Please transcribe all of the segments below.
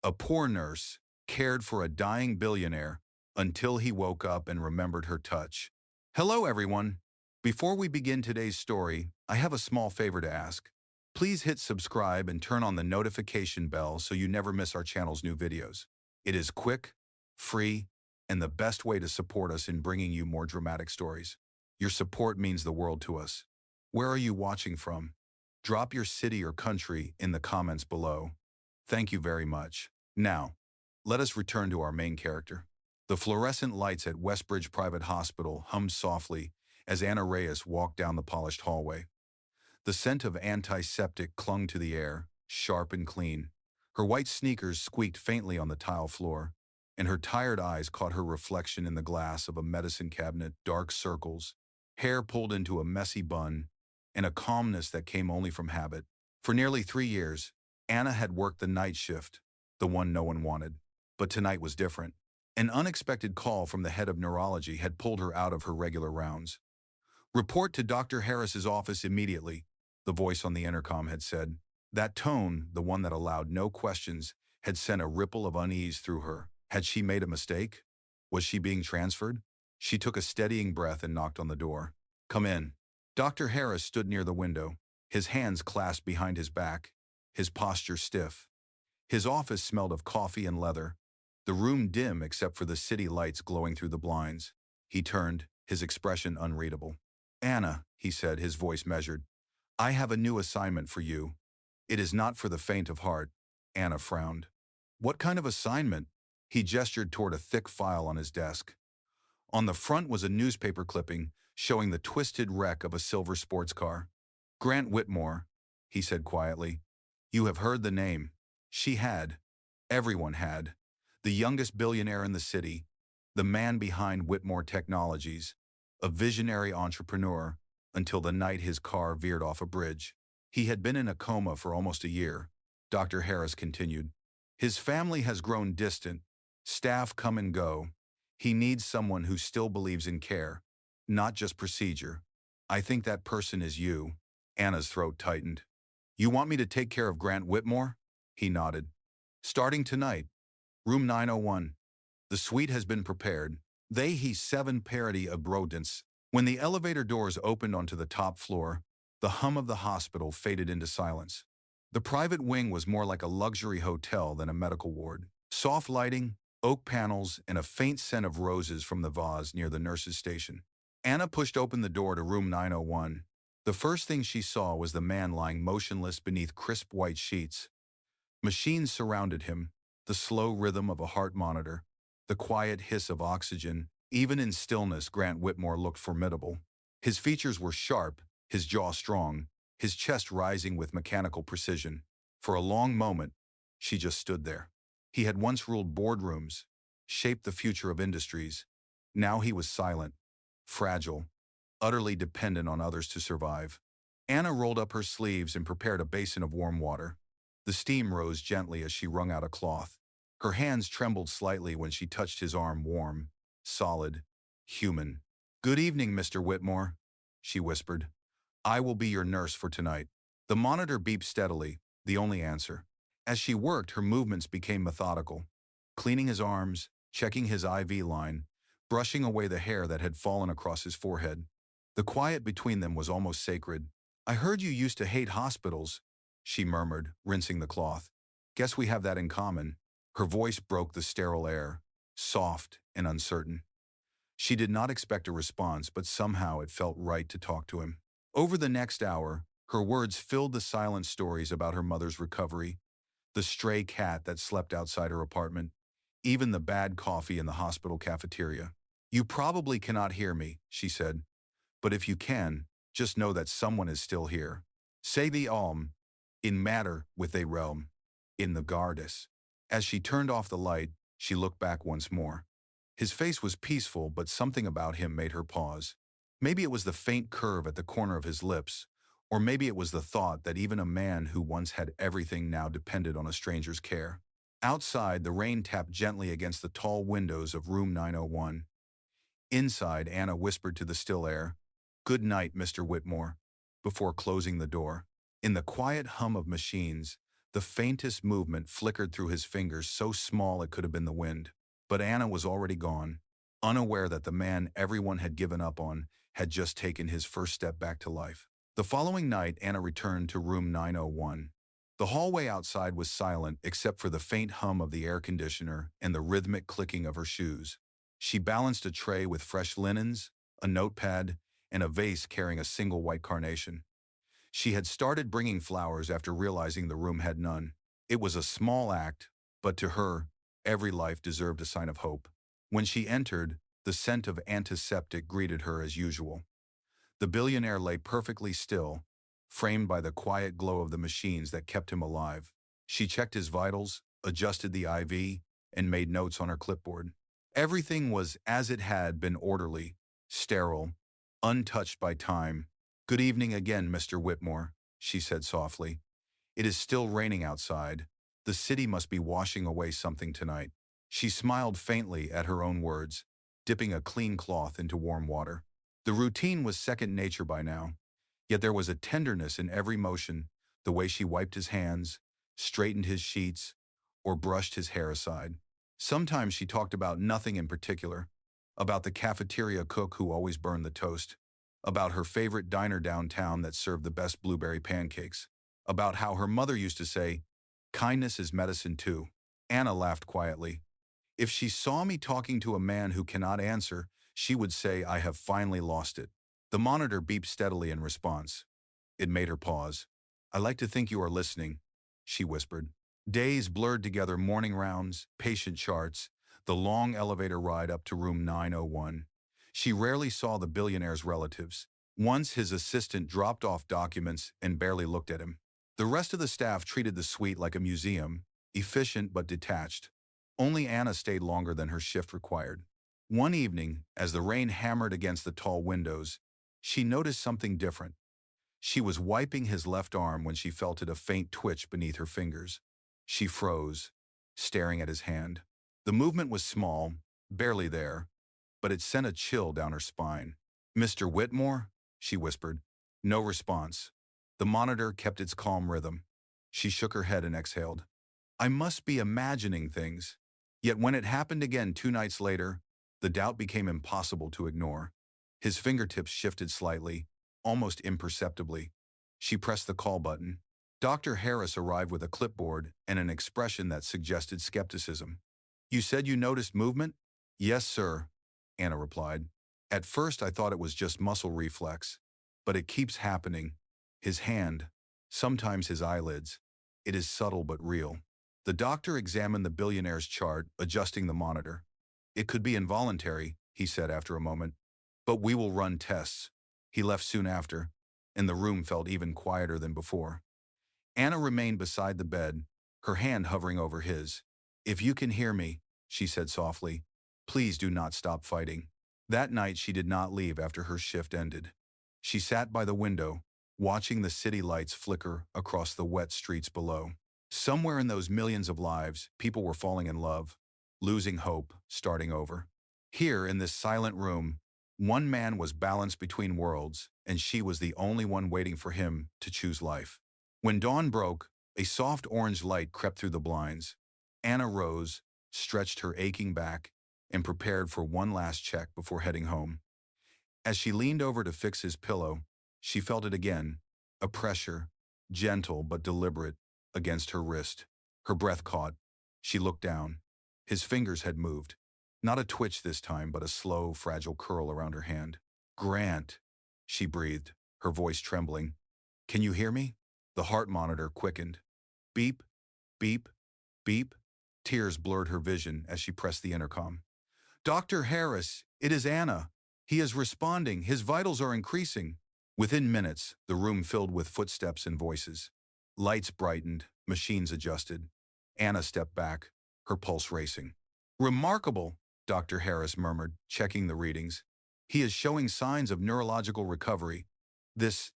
A poor nurse cared for a dying billionaire until he woke up and remembered her touch. Hello, everyone. Before we begin today's story, I have a small favor to ask. Please hit subscribe and turn on the notification bell so you never miss our channel's new videos. It is quick, free, and the best way to support us in bringing you more dramatic stories. Your support means the world to us. Where are you watching from? Drop your city or country in the comments below. Thank you very much. Now, let us return to our main character. The fluorescent lights at Westbridge Private Hospital hummed softly as Anna Reyes walked down the polished hallway. The scent of antiseptic clung to the air, sharp and clean. Her white sneakers squeaked faintly on the tile floor, and her tired eyes caught her reflection in the glass of a medicine cabinet, dark circles, hair pulled into a messy bun, and a calmness that came only from habit. For nearly 3 years, Anna had worked the night shift, the one no one wanted. But tonight was different. An unexpected call from the head of neurology had pulled her out of her regular rounds. "Report to Dr. Harris's office immediately," the voice on the intercom had said. That tone, the one that allowed no questions, had sent a ripple of unease through her. Had she made a mistake? Was she being transferred? She took a steadying breath and knocked on the door. "Come in." Dr. Harris stood near the window, his hands clasped behind his back, his posture stiff. His office smelled of coffee and leather, the room dim except for the city lights glowing through the blinds. He turned, his expression unreadable. "Anna," he said, his voice measured, "I have a new assignment for you. It is not for the faint of heart." Anna frowned. "What kind of assignment?" He gestured toward a thick file on his desk. On the front was a newspaper clipping showing the twisted wreck of a silver sports car. "Grant Whitmore," he said quietly. "You have heard the name." She had. Everyone had. The youngest billionaire in the city, the man behind Whitmore Technologies, a visionary entrepreneur, until the night his car veered off a bridge. He had been in a coma for almost a year, Dr. Harris continued. His family has grown distant, staff come and go. He needs someone who still believes in care, not just procedure. "I think that person is you." Anna's throat tightened. "You want me to take care of Grant Whitmore?" He nodded. "Starting tonight. Room 901. The suite has been prepared. He's 7 parody of rodents." When the elevator doors opened onto the top floor, the hum of the hospital faded into silence. The private wing was more like a luxury hotel than a medical ward. Soft lighting, oak panels, and a faint scent of roses from the vase near the nurse's station. Anna pushed open the door to room 901. The first thing she saw was the man lying motionless beneath crisp white sheets. Machines surrounded him, the slow rhythm of a heart monitor, the quiet hiss of oxygen. Even in stillness, Grant Whitmore looked formidable. His features were sharp, his jaw strong, his chest rising with mechanical precision. For a long moment, she just stood there. He had once ruled boardrooms, shaped the future of industries. Now he was silent, fragile, utterly dependent on others to survive. Anna rolled up her sleeves and prepared a basin of warm water. The steam rose gently as she wrung out a cloth. Her hands trembled slightly when she touched his arm, warm, solid, human. "Good evening, Mr. Whitmore," she whispered. "I will be your nurse for tonight." The monitor beeped steadily, the only answer. As she worked, her movements became methodical, cleaning his arms, checking his IV line, brushing away the hair that had fallen across his forehead. The quiet between them was almost sacred. "I heard you used to hate hospitals," she murmured, rinsing the cloth. "Guess we have that in common." Her voice broke the sterile air, soft and uncertain. She did not expect a response, but somehow it felt right to talk to him. Over the next hour, her words filled the silent stories about her mother's recovery, the stray cat that slept outside her apartment, even the bad coffee in the hospital cafeteria. "You probably cannot hear me," she said, "but if you can, just know that someone is still here. Say the in matter with a realm, in the Gardas." As she turned off the light, she looked back once more. His face was peaceful, but something about him made her pause. Maybe it was the faint curve at the corner of his lips, or maybe it was the thought that even a man who once had everything now depended on a stranger's care. Outside, the rain tapped gently against the tall windows of room 901. Inside, Anna whispered to the still air, "Good night, Mr. Whitmore," before closing the door. In the quiet hum of machines, The faintest movement flickered through his fingers, so small it could have been the wind. But Anna was already gone, unaware that the man everyone had given up on had just taken his first step back to life. The following night, Anna returned to room 901. The hallway outside was silent except for the faint hum of the air conditioner and the rhythmic clicking of her shoes. She balanced a tray with fresh linens, a notepad, and a vase carrying a single white carnation. She had started bringing flowers after realizing the room had none. It was a small act, but to her, every life deserved a sign of hope. When she entered, the scent of antiseptic greeted her as usual. The billionaire lay perfectly still, framed by the quiet glow of the machines that kept him alive. She checked his vitals, adjusted the IV, and made notes on her clipboard. Everything was as it had been, orderly, sterile, untouched by time. "Good evening again, Mr. Whitmore," she said softly. "It is still raining outside. The city must be washing away something tonight." She smiled faintly at her own words, dipping a clean cloth into warm water. The routine was second nature by now, yet there was a tenderness in every motion, the way she wiped his hands, straightened his sheets, or brushed his hair aside. Sometimes she talked about nothing in particular, about the cafeteria cook who always burned the toast, about her favorite diner downtown that served the best blueberry pancakes, about how her mother used to say, "Kindness is medicine too." Anna laughed quietly. "If she saw me talking to a man who cannot answer, she would say I have finally lost it." The monitor beeped steadily in response. It made her pause. "I like to think you are listening," she whispered. Days blurred together, morning rounds, patient charts, the long elevator ride up to room 901. She rarely saw the billionaire's relatives. Once his assistant dropped off documents and barely looked at him. The rest of the staff treated the suite like a museum, efficient but detached. Only Anna stayed longer than her shift required. One evening, as the rain hammered against the tall windows, she noticed something different. She was wiping his left arm when she felt a faint twitch beneath her fingers. She froze, staring at his hand. The movement was small, barely there, but it sent a chill down her spine. "Mr. Whitmore?" she whispered. No response. The monitor kept its calm rhythm. She shook her head and exhaled. "I must be imagining things." Yet when it happened again 2 nights later, the doubt became impossible to ignore. His fingertips shifted slightly, almost imperceptibly. She pressed the call button. Dr. Harris arrived with a clipboard and an expression that suggested skepticism. "You said you noticed movement?" "Yes, sir," Anna replied. "At first I thought it was just muscle reflex, but it keeps happening. His hand, sometimes his eyelids. It is subtle but real." The doctor examined the billionaire's chart, adjusting the monitor. "It could be involuntary," he said after a moment, "but we will run tests." He left soon after, and the room felt even quieter than before. Anna remained beside the bed, her hand hovering over his. "If you can hear me," she said softly, "please do not stop fighting." That night she did not leave after her shift ended. She sat by the window, watching the city lights flicker across the wet streets below. Somewhere in those millions of lives, people were falling in love, losing hope, starting over. Here, in this silent room, one man was balanced between worlds, and she was the only one waiting for him to choose life. When dawn broke, a soft orange light crept through the blinds. Anna rose, stretched her aching back, and prepared for one last check before heading home. As she leaned over to fix his pillow, she felt it again, a pressure, gentle but deliberate, against her wrist. Her breath caught. She looked down. His fingers had moved. Not a twitch this time, but a slow, fragile curl around her hand. "Grant," she breathed, her voice trembling. "Can you hear me?" The heart monitor quickened. Beep, beep, beep. Tears blurred her vision as she pressed the intercom. "Dr. Harris, it is Anna. He is responding. His vitals are increasing." Within minutes, the room filled with footsteps and voices. Lights brightened, machines adjusted. Anna stepped back, her pulse racing. "Remarkable," Dr. Harris murmured, checking the readings. "He is showing signs of neurological recovery. This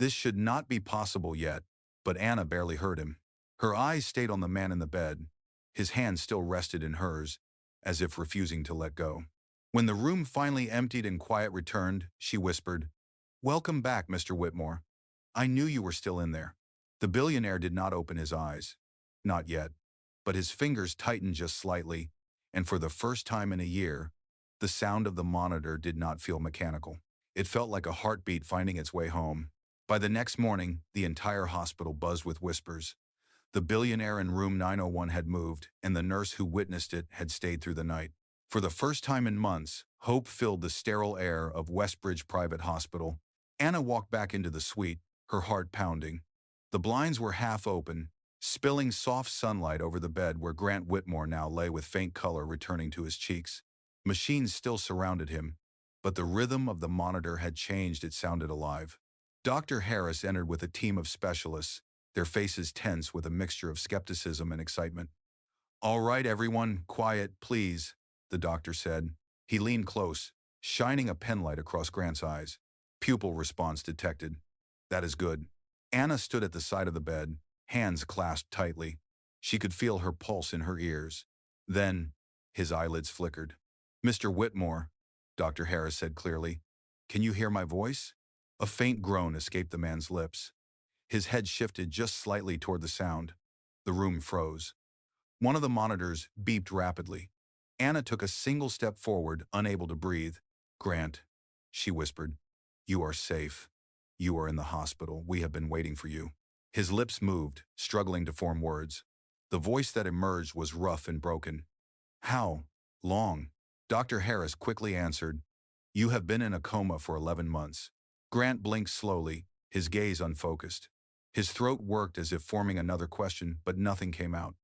should not be possible yet," but Anna barely heard him. Her eyes stayed on the man in the bed. His hand still rested in hers, as if refusing to let go. When the room finally emptied and quiet returned, she whispered, "Welcome back, Mr. Whitmore. I knew you were still in there." The billionaire did not open his eyes. Not yet. But his fingers tightened just slightly, and for the first time in a year, the sound of the monitor did not feel mechanical. It felt like a heartbeat finding its way home. By the next morning, the entire hospital buzzed with whispers. The billionaire in room 901 had moved, and the nurse who witnessed it had stayed through the night. For the first time in months, hope filled the sterile air of Westbridge Private Hospital. Anna walked back into the suite, her heart pounding. The blinds were half open, spilling soft sunlight over the bed where Grant Whitmore now lay with faint color returning to his cheeks. Machines still surrounded him, but the rhythm of the monitor had changed. It sounded alive. Dr. Harris entered with a team of specialists, their faces tense with a mixture of skepticism and excitement. "All right, everyone, quiet, please," the doctor said. He leaned close, shining a penlight across Grant's eyes. Pupil response detected. "That is good." Anna stood at the side of the bed, hands clasped tightly. She could feel her pulse in her ears. Then, his eyelids flickered. "Mr. Whitmore," Dr. Harris said clearly, "can you hear my voice?" A faint groan escaped the man's lips. His head shifted just slightly toward the sound. The room froze. One of the monitors beeped rapidly. Anna took a single step forward, unable to breathe. "Grant," she whispered, "you are safe. You are in the hospital. We have been waiting for you." His lips moved, struggling to form words. The voice that emerged was rough and broken. "How long?" Dr. Harris quickly answered, "You have been in a coma for 11 months. Grant blinked slowly, his gaze unfocused. His throat worked as if forming another question, but nothing came out.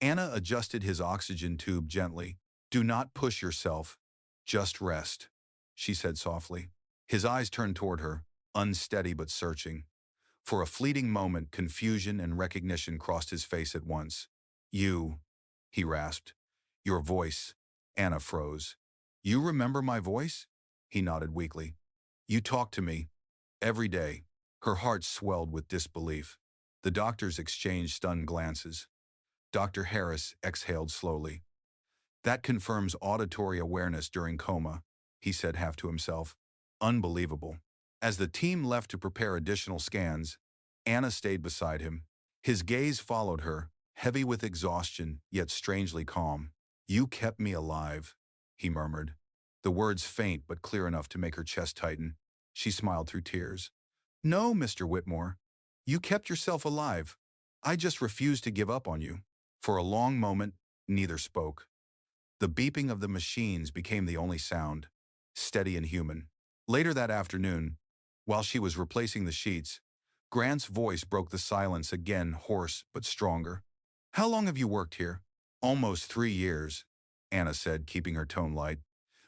Anna adjusted his oxygen tube gently. "Do not push yourself. Just rest," she said softly. His eyes turned toward her, unsteady but searching. For a fleeting moment, confusion and recognition crossed his face at once. "You," he rasped. "Your voice." Anna froze. "You remember my voice?" He nodded weakly. "You talk to me. Every day." Her heart swelled with disbelief. The doctors exchanged stunned glances. Dr. Harris exhaled slowly. "That confirms auditory awareness during coma," he said half to himself. "Unbelievable." As the team left to prepare additional scans, Anna stayed beside him. His gaze followed her, heavy with exhaustion, yet strangely calm. "You kept me alive," he murmured. The words faint but clear enough to make her chest tighten. She smiled through tears. "No, Mr. Whitmore. You kept yourself alive. I just refused to give up on you." For a long moment, neither spoke. The beeping of the machines became the only sound, steady and human. Later that afternoon, while she was replacing the sheets, Grant's voice broke the silence again, hoarse but stronger. "How long have you worked here?" "Almost 3 years," Anna said, keeping her tone light.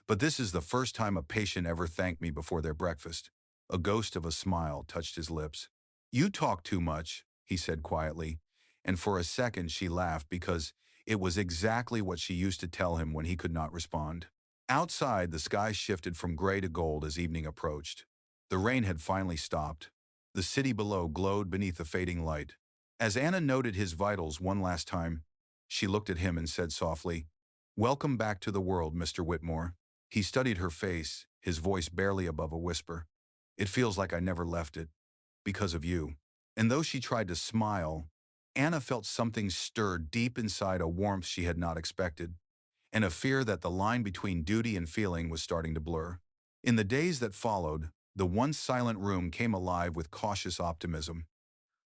"But this is the first time a patient ever thanked me before their breakfast." A ghost of a smile touched his lips. "You talk too much," he said quietly, and for a second she laughed because it was exactly what she used to tell him when he could not respond. Outside, the sky shifted from gray to gold as evening approached. The rain had finally stopped. The city below glowed beneath the fading light. As Anna noted his vitals one last time, she looked at him and said softly, "Welcome back to the world, Mr. Whitmore." He studied her face, his voice barely above a whisper. "It feels like I never left it. Because of you." And though she tried to smile, Anna felt something stir deep inside, a warmth she had not expected, and a fear that the line between duty and feeling was starting to blur. In the days that followed, the once silent room came alive with cautious optimism.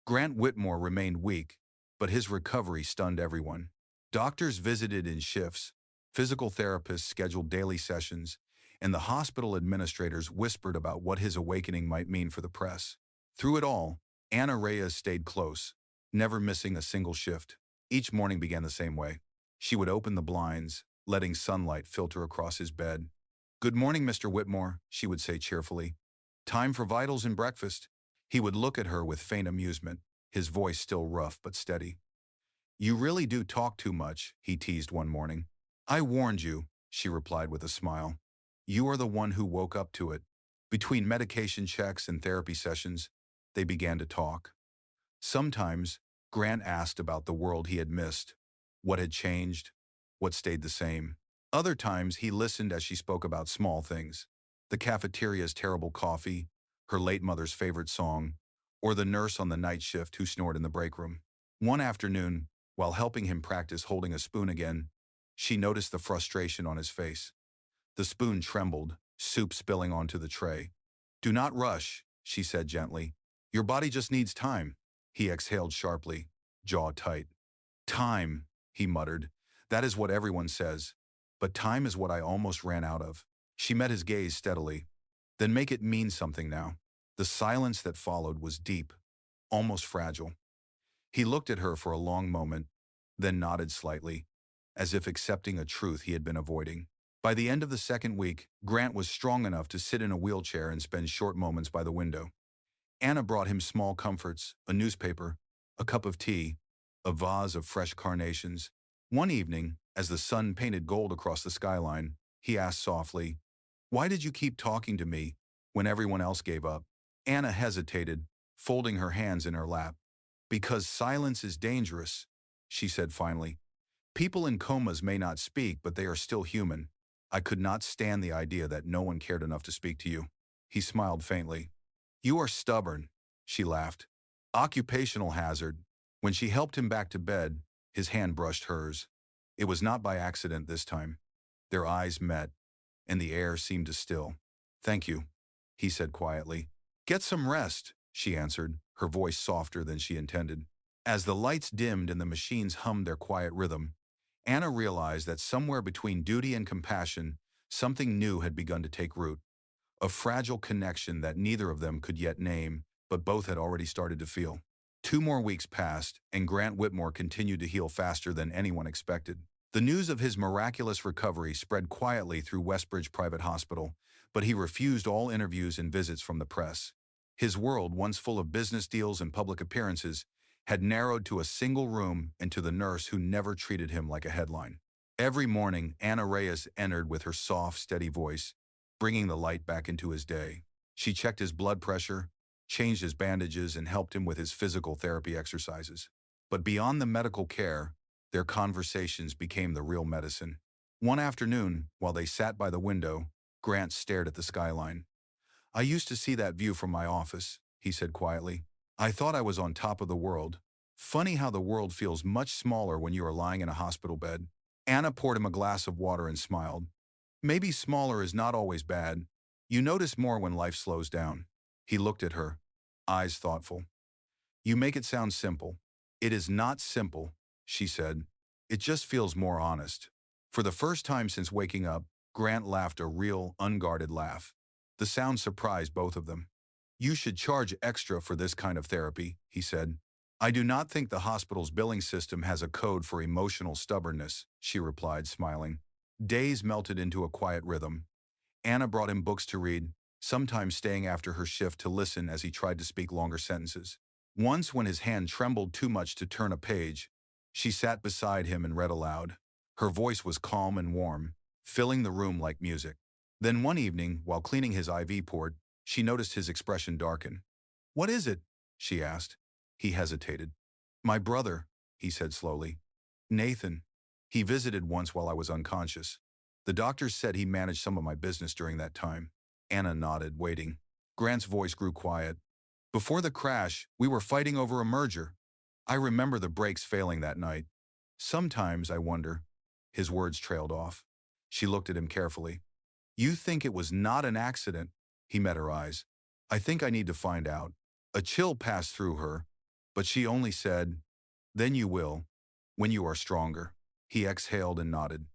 Grant Whitmore remained weak, but his recovery stunned everyone. Doctors visited in shifts, physical therapists scheduled daily sessions, and the hospital administrators whispered about what his awakening might mean for the press. Through it all, Anna Reyes stayed close, never missing a single shift. Each morning began the same way. She would open the blinds, letting sunlight filter across his bed. "Good morning, Mr. Whitmore," she would say cheerfully. "Time for vitals and breakfast." He would look at her with faint amusement, his voice still rough but steady. "You really do talk too much," he teased one morning. "I warned you," she replied with a smile. "You are the one who woke up to it." Between medication checks and therapy sessions, they began to talk. Sometimes, Grant asked about the world he had missed, what had changed, what stayed the same. Other times, he listened as she spoke about small things: the cafeteria's terrible coffee, her late mother's favorite song, or the nurse on the night shift who snored in the break room. One afternoon, while helping him practice holding a spoon again, she noticed the frustration on his face. The spoon trembled, soup spilling onto the tray. "Do not rush," she said gently. "Your body just needs time." He exhaled sharply, jaw tight. "Time," he muttered. "That is what everyone says. But time is what I almost ran out of." She met his gaze steadily. "Then make it mean something now." The silence that followed was deep, almost fragile. He looked at her for a long moment, then nodded slightly, as if accepting a truth he had been avoiding. By the end of the second week, Grant was strong enough to sit in a wheelchair and spend short moments by the window. Anna brought him small comforts, a newspaper, a cup of tea, a vase of fresh carnations. One evening, as the sun painted gold across the skyline, he asked softly, "Why did you keep talking to me when everyone else gave up?" Anna hesitated, folding her hands in her lap. "Because silence is dangerous," she said finally. "People in comas may not speak, but they are still human. I could not stand the idea that no one cared enough to speak to you." He smiled faintly. "You are stubborn," she laughed. "Occupational hazard." When she helped him back to bed, his hand brushed hers. It was not by accident this time. Their eyes met, and the air seemed to still. "Thank you," he said quietly. "Get some rest," she answered, her voice softer than she intended. As the lights dimmed and the machines hummed their quiet rhythm, Anna realized that somewhere between duty and compassion, something new had begun to take root. A fragile connection that neither of them could yet name, but both had already started to feel. 2 more weeks passed, and Grant Whitmore continued to heal faster than anyone expected. The news of his miraculous recovery spread quietly through Westbridge Private Hospital, but he refused all interviews and visits from the press. His world, once full of business deals and public appearances, had narrowed to a single room and to the nurse who never treated him like a headline. Every morning, Anna Reyes entered with her soft, steady voice, bringing the light back into his day. She checked his blood pressure, changed his bandages, and helped him with his physical therapy exercises. But beyond the medical care, their conversations became the real medicine. One afternoon, while they sat by the window, Grant stared at the skyline. "I used to see that view from my office," he said quietly. "I thought I was on top of the world. Funny how the world feels much smaller when you are lying in a hospital bed." Anna poured him a glass of water and smiled. "Maybe smaller is not always bad. You notice more when life slows down." He looked at her, eyes thoughtful. "You make it sound simple." "It is not simple," she said. "It just feels more honest." For the first time since waking up, Grant laughed a real, unguarded laugh. The sound surprised both of them. "You should charge extra for this kind of therapy," he said. "I do not think the hospital's billing system has a code for emotional stubbornness," she replied, smiling. Days melted into a quiet rhythm. Anna brought him books to read, sometimes staying after her shift to listen as he tried to speak longer sentences. Once, when his hand trembled too much to turn a page, she sat beside him and read aloud. Her voice was calm and warm, filling the room like music. Then one evening, while cleaning his IV port, she noticed his expression darken. "What is it?" she asked. He hesitated. "My brother," he said slowly. "Nathan. He visited once while I was unconscious. The doctors said he managed some of my business during that time." Anna nodded, waiting. Grant's voice grew quiet. "Before the crash, we were fighting over a merger. I remember the brakes failing that night. Sometimes I wonder." His words trailed off. She looked at him carefully. "You think it was not an accident?" He met her eyes. "I think I need to find out." A chill passed through her, but she only said, "Then you will, when you are stronger." He exhaled and nodded.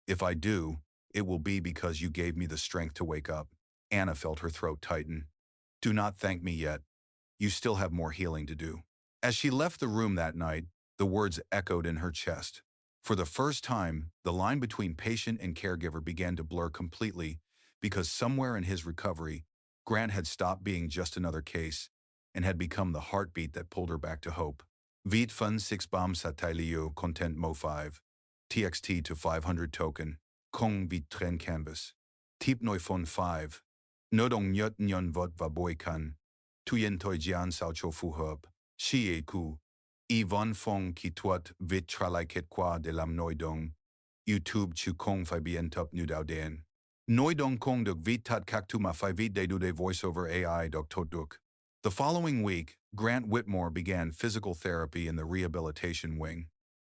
"If I do, it will be because you gave me the strength to wake up." Anna felt her throat tighten. "Do not thank me yet. You still have more healing to do." As she left the room that night, the words echoed in her chest. For the first time, the line between patient and caregiver began to blur completely because somewhere in his recovery, Grant had stopped being just another case and had become the heartbeat that pulled her back to hope. Vit fun 6 bam satilio content mo 5. TXT to 500 token. Kong vit tren canvas. Tip noi fon 5. Nodong nyot nyon vot va boy kan. Tuyen toi jian sao cho fu herb. Shi e ku. I von fong ki tuat vit tralai ket qua de lam noidong. YouTube chu kong fi bien top nu dao den. Noidong kong duk vit tat kak tu ma fi vit de du de voiceover AI dok tot duk. The following week, Grant Whitmore began physical therapy in the rehabilitation wing.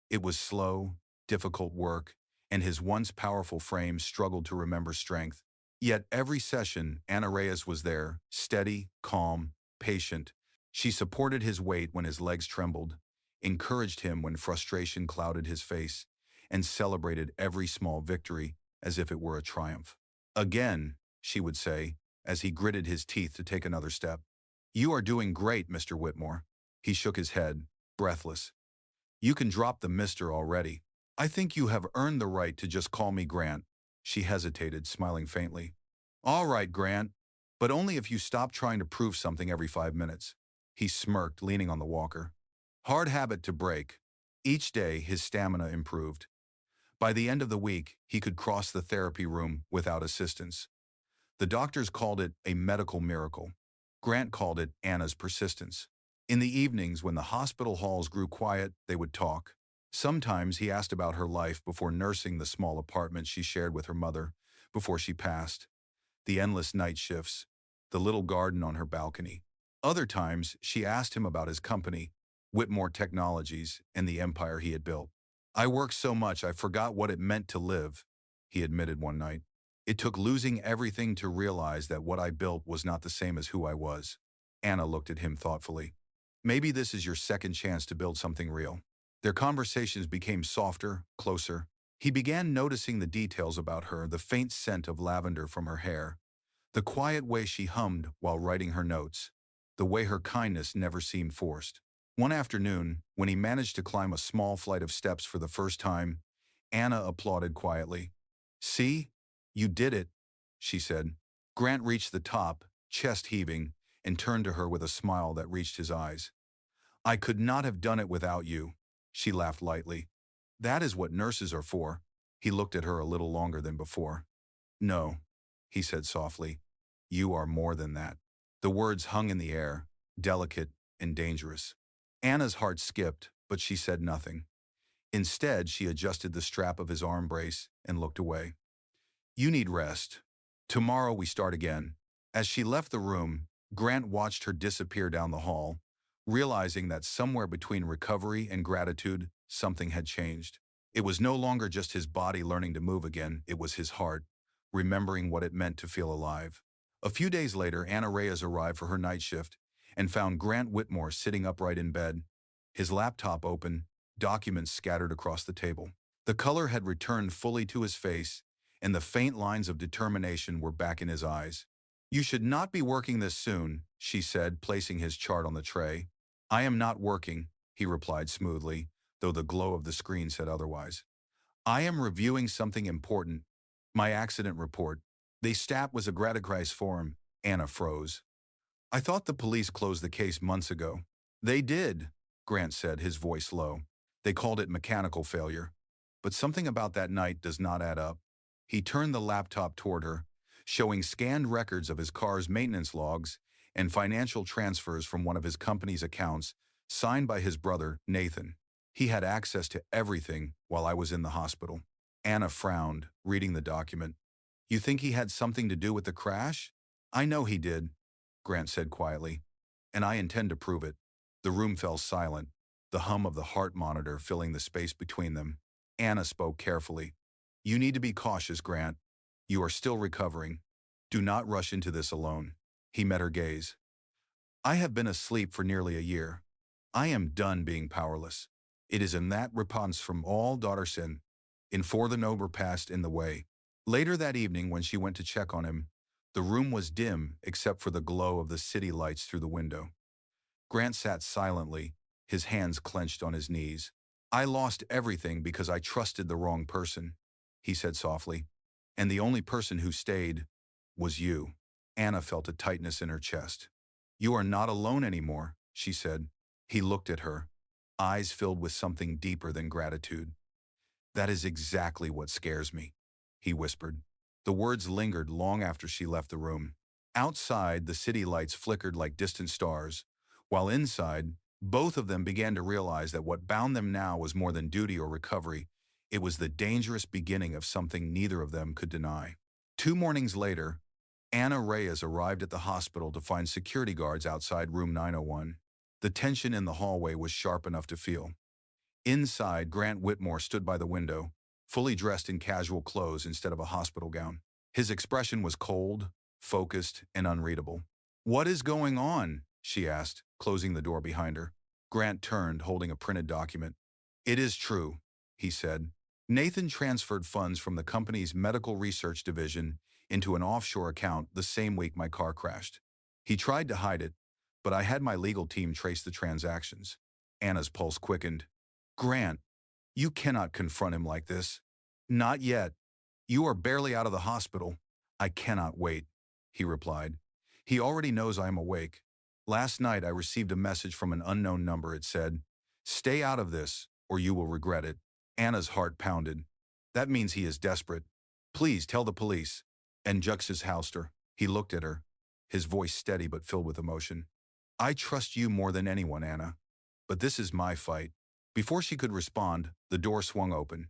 It was slow, difficult work, and his once powerful frame struggled to remember strength. Yet every session, Anna Reyes was there, steady, calm, patient. She supported his weight when his legs trembled, encouraged him when frustration clouded his face, and celebrated every small victory as if it were a triumph. Again, she would say, as he gritted his teeth to take another step. "You are doing great, Mr. Whitmore." He shook his head, breathless. "You can drop the mister already. I think you have earned the right to just call me Grant." She hesitated, smiling faintly. "All right, Grant, but only if you stop trying to prove something every 5 minutes." He smirked, leaning on the walker. Hard habit to break. Each day, his stamina improved. By the end of the week, he could cross the therapy room without assistance. The doctors called it a medical miracle. Grant called it Anna's persistence. In the evenings, when the hospital halls grew quiet, they would talk. Sometimes he asked about her life before nursing, the small apartment she shared with her mother before she passed, the endless night shifts, the little garden on her balcony. Other times, she asked him about his company, Whitmore Technologies, and the empire he had built. "I worked so much I forgot what it meant to live," he admitted one night. "It took losing everything to realize that what I built was not the same as who I was." Anna looked at him thoughtfully. "Maybe this is your second chance to build something real." Their conversations became softer, closer. He began noticing the details about her, the faint scent of lavender from her hair, the quiet way she hummed while writing her notes, the way her kindness never seemed forced. One afternoon, when he managed to climb a small flight of steps for the first time, Anna applauded quietly. "See? You did it," she said. Grant reached the top, chest heaving, and turned to her with a smile that reached his eyes. "I could not have done it without you," she laughed lightly. "That is what nurses are for." He looked at her a little longer than before. "No," he said softly. "You are more than that." The words hung in the air, delicate and dangerous. Anna's heart skipped, but she said nothing. Instead, she adjusted the strap of his arm brace and looked away. "You need rest. Tomorrow we start again." As she left the room, Grant watched her disappear down the hall, realizing that somewhere between recovery and gratitude, something had changed. It was no longer just his body learning to move again, it was his heart, remembering what it meant to feel alive. A few days later, Anna Reyes arrived for her night shift and found Grant Whitmore sitting upright in bed, his laptop open, documents scattered across the table. The color had returned fully to his face, and the faint lines of determination were back in his eyes. "You should not be working this soon," she said, placing his chart on the tray. "I am not working," he replied smoothly, though the glow of the screen said otherwise. "I am reviewing something important. My accident report." "The stat was a gratis form." Anna froze. "I thought the police closed the case months ago." "They did," Grant said, his voice low. "They called it mechanical failure. But something about that night does not add up." He turned the laptop toward her, showing scanned records of his car's maintenance logs and financial transfers from one of his company's accounts, signed by his brother, Nathan. "He had access to everything while I was in the hospital." Anna frowned, reading the document. "You think he had something to do with the crash?" "I know he did," Grant said quietly, "and I intend to prove it." The room fell silent, the hum of the heart monitor filling the space between them. Anna spoke carefully. "You need to be cautious, Grant. You are still recovering. Do not rush into this alone." He met her gaze. "I have been asleep for nearly a year. I am done being powerless. It is in that repentance from all daughter sin, in for the noble past in the way." Later that evening, when she went to check on him, the room was dim except for the glow of the city lights through the window. Grant sat silently, his hands clenched on his knees. "I lost everything because I trusted the wrong person," he said softly. "And the only person who stayed was you." Anna felt a tightness in her chest. "You are not alone anymore," she said. He looked at her, eyes filled with something deeper than gratitude. "That is exactly what scares me," he whispered. The words lingered long after she left the room. Outside, the city lights flickered like distant stars, while inside, both of them began to realize that what bound them now was more than duty or recovery. It was the dangerous beginning of something neither of them could deny. 2 mornings later, Anna Reyes arrived at the hospital to find security guards outside room 901. The tension in the hallway was sharp enough to feel. Inside, Grant Whitmore stood by the window, fully dressed in casual clothes instead of a hospital gown. His expression was cold, focused, and unreadable. "What is going on?" she asked, closing the door behind her. Grant turned, holding a printed document. "It is true," he said. "Nathan transferred funds from the company's medical research division into an offshore account the same week my car crashed. He tried to hide it, but I had my legal team trace the transactions." Anna's pulse quickened. "Grant, you cannot confront him like this." "Not yet. You are barely out of the hospital." "I cannot wait," he replied. "He already knows I am awake. Last night I received a message from an unknown number. It said, 'Stay out of this, or you will regret it.'" Anna's heart pounded. "That means he is desperate. Please tell the police." And Jux's Houster. He looked at her, his voice steady but filled with emotion. "I trust you more than anyone, Anna. But this is my fight." Before she could respond, the door swung open.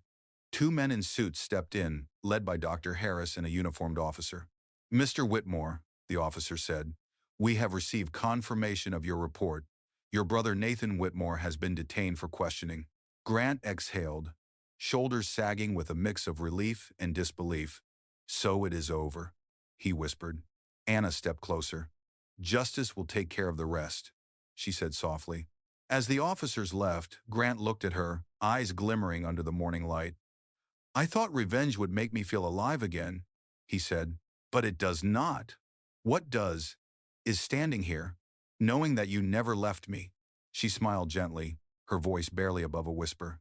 Two men in suits stepped in, led by Dr. Harris and a uniformed officer. "Mr. Whitmore," the officer said, "we have received confirmation of your report. Your brother Nathan Whitmore has been detained for questioning." Grant exhaled, shoulders sagging with a mix of relief and disbelief. "So it is over," he whispered. Anna stepped closer. "Justice will take care of the rest," she said softly. As the officers left, Grant looked at her, eyes glimmering under the morning light. "I thought revenge would make me feel alive again," he said. "But it does not. What does is standing here, knowing that you never left me." She smiled gently, her voice barely above a whisper.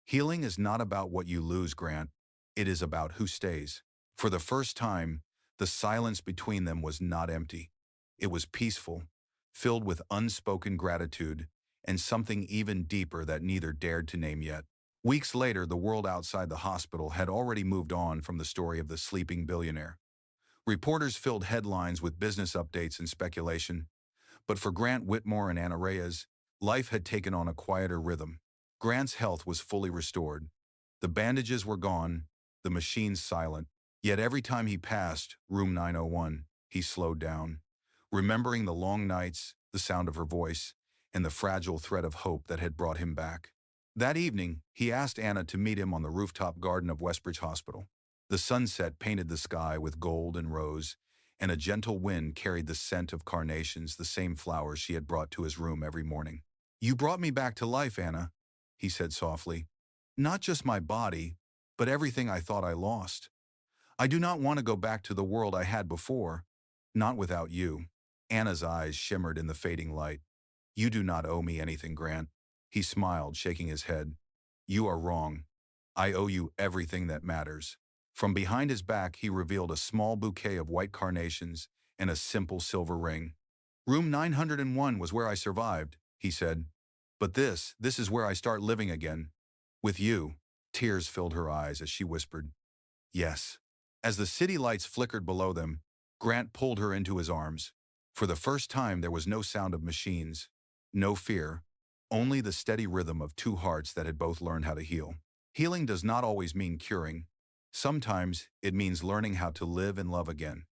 "Healing is not about what you lose, Grant. It is about who stays." For the first time, the silence between them was not empty. It was peaceful, filled with unspoken gratitude, and something even deeper that neither dared to name yet. Weeks later, the world outside the hospital had already moved on from the story of the sleeping billionaire. Reporters filled headlines with business updates and speculation. But for Grant Whitmore and Anna Reyes, life had taken on a quieter rhythm. Grant's health was fully restored. The bandages were gone, the machines silent. Yet every time he passed room 901, he slowed down, remembering the long nights, the sound of her voice, and the fragile thread of hope that had brought him back. That evening, he asked Anna to meet him on the rooftop garden of Westbridge Hospital. The sunset painted the sky with gold and rose, and a gentle wind carried the scent of carnations, the same flowers she had brought to his room every morning. "You brought me back to life, Anna," he said softly. "Not just my body, but everything I thought I lost. I do not want to go back to the world I had before, not without you." Anna's eyes shimmered in the fading light. "You do not owe me anything, Grant." He smiled, shaking his head. "You are wrong. I owe you everything that matters." From behind his back, he revealed a small bouquet of white carnations and a simple silver ring. "Room 901 was where I survived," he said. "But this is where I start living again. With you." Tears filled her eyes as she whispered, "Yes." As the city lights flickered below them, Grant pulled her into his arms. For the first time, there was no sound of machines, no fear, only the steady rhythm of two hearts that had both learned how to heal. Healing does not always mean curing. Sometimes it means learning how to live and love again.